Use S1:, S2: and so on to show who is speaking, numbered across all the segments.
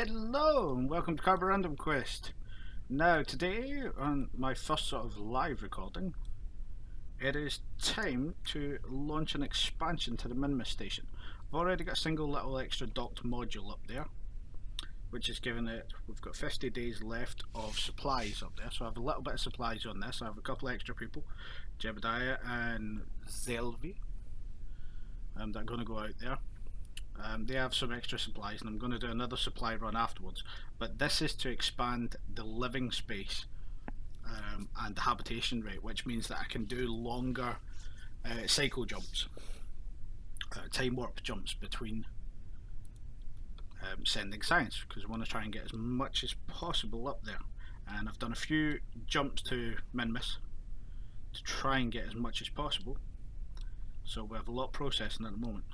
S1: Hello and welcome to Karborundum Quest. Now today on my first sort of live recording, it is time to launch an expansion to the Minmus station. I've already got a single little extra docked module up there, which is giving it, we've got 50 days left of supplies up there, so I have a little bit of supplies on this. I have a couple of extra people, Jebediah and Zelvi, that are going to go out there. They have some extra supplies and I'm going to do another supply run afterwards, but this is to expand the living space and the habitation rate, which means that I can do longer cycle jumps, time warp jumps between sending science, because I want to try and get as much as possible up there. And I've done a few jumps to Minmus to try and get as much as possible, so we have a lot processing at the moment.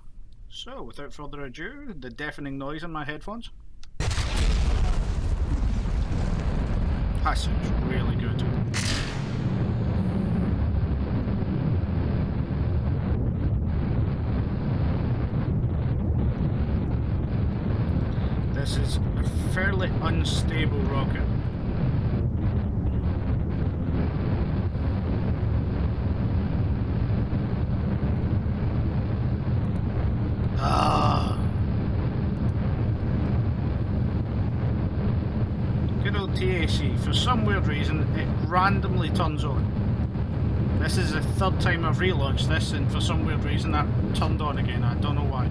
S1: So, without further ado, the deafening noise in my headphones. That sounds really good. This is a fairly unstable rocket. Good old TAC, for some weird reason it randomly turns on. This is the third time I've relaunched this and for some weird reason that turned on again, I don't know why.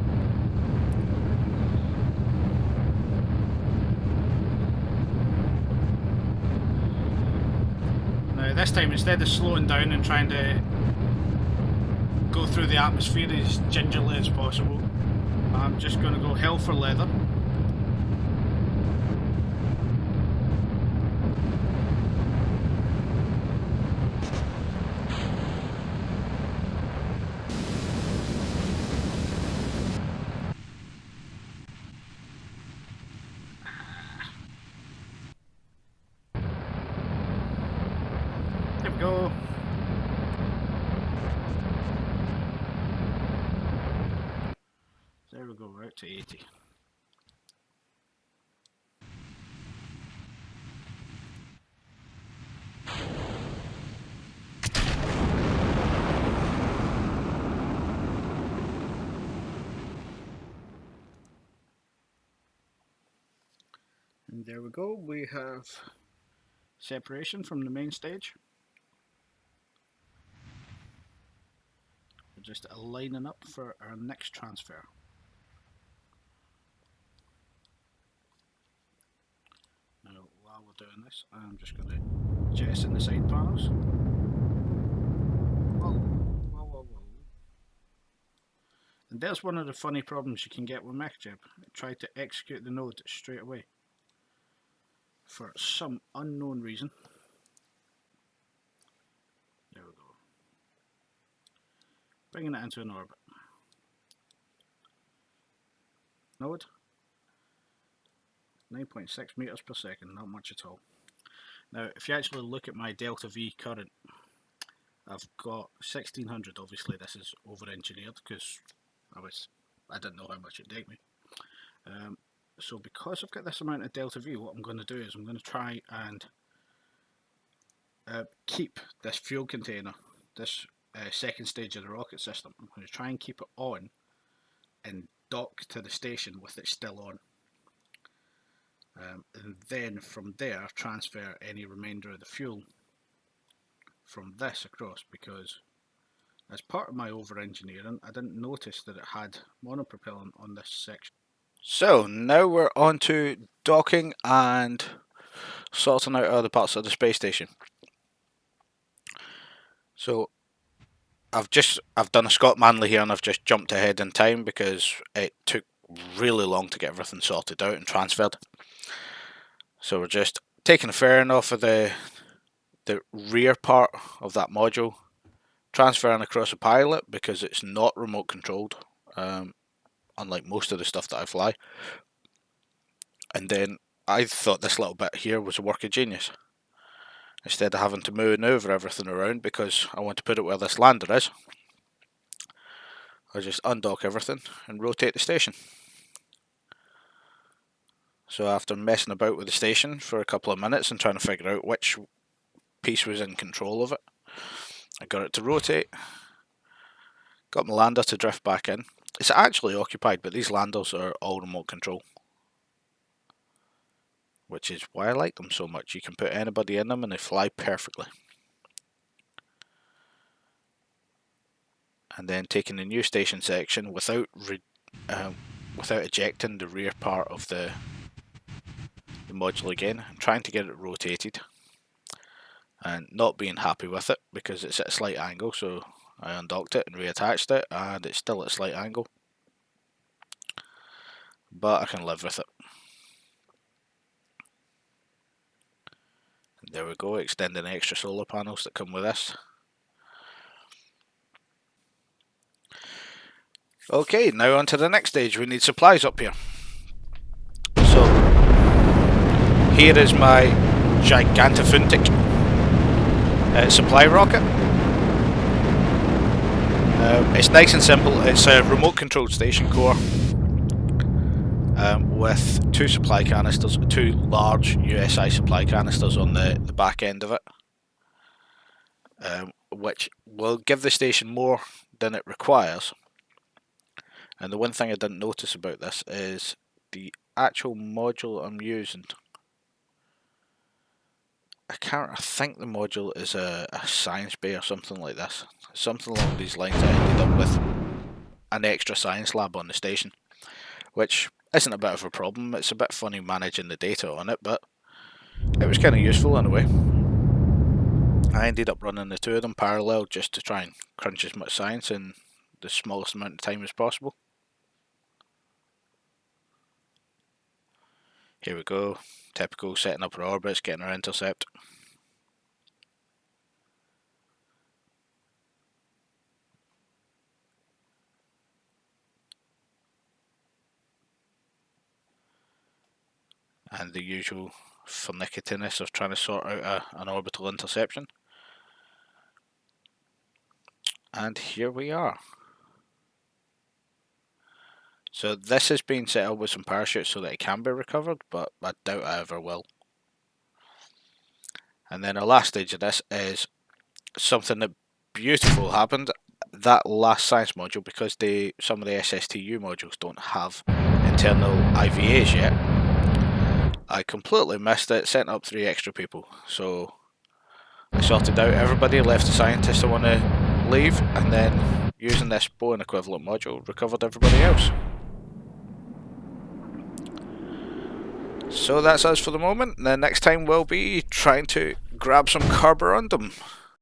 S1: Now this time, instead of slowing down and trying to go through the atmosphere as gingerly as possible, I'm just going to go hell for leather. There we go. There we go, we're out to 80. And there we go, we have separation from the main stage. We're just lining up for our next transfer. Now, while we're doing this, I'm just going to jettison the side panels. Whoa, whoa, whoa, whoa. And there's one of the funny problems you can get with MechJeb. Try to execute the node straight away for some unknown reason. There we go. Bringing it into an orbit. Node. 9.6 meters per second, not much at all. Now, if you actually look at my delta V current, I've got 1600. Obviously, this is over-engineered because I didn't know how much it'd take me. So because I've got this amount of delta V, what I'm going to do is I'm going to try and keep this fuel container, this second stage of the rocket system. I'm going to try and keep it on and dock to the station with it still on. And then from there transfer any remainder of the fuel from this across, because as part of my over engineering I didn't notice that it had monopropellant on this section. So now we're on to docking and sorting out other parts of the space station. So I've done a Scott Manley here and I've just jumped ahead in time because it took really long to get everything sorted out and transferred. So we're just taking the fairing off of the rear part of that module, transferring across a pilot because it's not remote controlled, unlike most of the stuff that I fly. And then I thought this little bit here was a work of genius. Instead of having to maneuver everything around because I want to put it where this lander is, I just undock everything and rotate the station. So after messing about with the station for a couple of minutes and trying to figure out which piece was in control of it, I got it to rotate, got my lander to drift back in. It's actually occupied, but these landers are all remote control, which is why I like them so much. You can put anybody in them and they fly perfectly. And then taking the new station section without ejecting the rear part of the module again, and trying to get it rotated, and not being happy with it because it's at a slight angle, so I undocked it and reattached it, and it's still at a slight angle, but I can live with it. And there we go, extending the extra solar panels that come with this. Okay, now on to the next stage. We need supplies up here. So here is my gigantifuntic supply rocket. It's nice and simple. It's a remote controlled station core with two supply canisters, two large USI supply canisters on the back end of it, which will give the station more than it requires. And the one thing I didn't notice about this is the actual module I'm using. I think the module is a science bay or something like this. Something along these lines. I ended up with an extra science lab on the station, which isn't a bit of a problem. It's a bit funny managing the data on it, but it was kind of useful in a way. I ended up running the two of them parallel just to try and crunch as much science in the smallest amount of time as possible. Here we go, typical setting up our orbits, getting our intercept. And the usual pernicketiness of trying to sort out an orbital interception. And here we are. So this has been set up with some parachutes so that it can be recovered, but I doubt I ever will. And then the last stage of this is something that beautiful happened. That last science module, because some of the SSTU modules don't have internal IVAs yet, I completely missed it, sent up 3 extra people. So I sorted out everybody, left the scientists that want to leave, and then using this Boeing equivalent module, recovered everybody else. So that's us for the moment. The next time we'll be trying to grab some Karborundum.